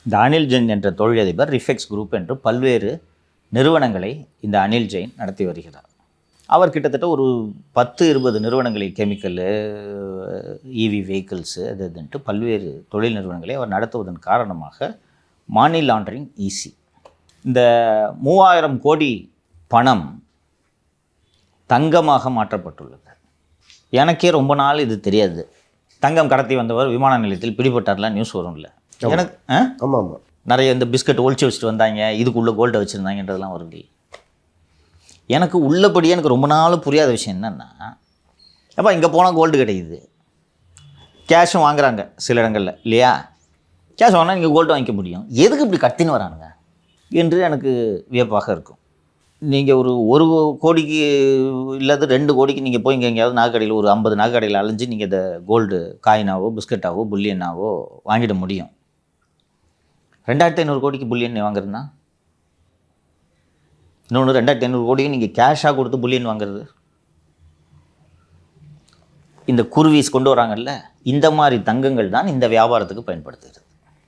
இந்த அனில் ஜெயின் என்ற தொழிலதிபர் ரிஃபெக்ஸ் குரூப் என்று பல்வேறு நிறுவனங்களை இந்த அனில் ஜெயின் நடத்தி வருகிறார். அவர் கிட்டத்தட்ட ஒரு 10-20 நிறுவனங்களை, கெமிக்கலு, இவி வெஹிக்கிள்ஸு, அது இதுன்ட்டு பல்வேறு தொழில் நிறுவனங்களை அவர் நடத்துவதன் காரணமாக மணி லாண்டரிங் ஈஸி. இந்த 3000 கோடி பணம் தங்கமாக மாற்றப்பட்டுள்ளது. எனக்கே ரொம்ப நாள் இது தெரியாது. தங்கம் கடத்தி வந்தவர் விமான நிலையத்தில் பிடிபட்டார்லாம் நியூஸ் வரும்ல. எனக்கு ஆமாம் ஆமாம், நிறைய இந்த பிஸ்கட் ஒழிச்சு வச்சுட்டு வந்தாங்க, இதுக்குள்ளே கோல்டை வச்சுருந்தாங்கன்றதெல்லாம் வருது. எனக்கு உள்ளபடியே எனக்கு ரொம்ப நாள் புரியாத விஷயம் என்னென்னா, அப்போ இங்கே போனால் கோல்டு கிடைக்குது, கேஷும் வாங்குறாங்க சில இடங்களில் இல்லையா, கேஷ் வாங்கினா நீங்கள் கோல்டு வாங்கிக்க முடியும், எதுக்கு இப்படி கத்தின்னு வரானுங்க என்று எனக்கு வியப்பாக இருக்கும். நீங்கள் ஒரு கோடிக்கு இல்லாத 2 கோடிக்கு நீங்கள் போய் இங்கே எங்கேயாவது நாகக்கடையில் ஒரு 50 நாகக்கடையில் அலைஞ்சு நீங்கள் இந்த கோல்டு காயினாவோ பிஸ்கட்டாவோ புல்லியனாவோ வாங்கிட முடியும். 2500 கோடிக்கு புல்லியன் வாங்குறதுனா, இன்னொன்று 2500 கோடிக்கு நீங்கள் கேஷாக கொடுத்து புல்லியன் வாங்குறது. இந்த குர்வீஸ் கொண்டு வராங்கல்ல, இந்த மாதிரி தங்கங்கள் தான் இந்த வியாபாரத்துக்கு பயன்படுத்துகிறது.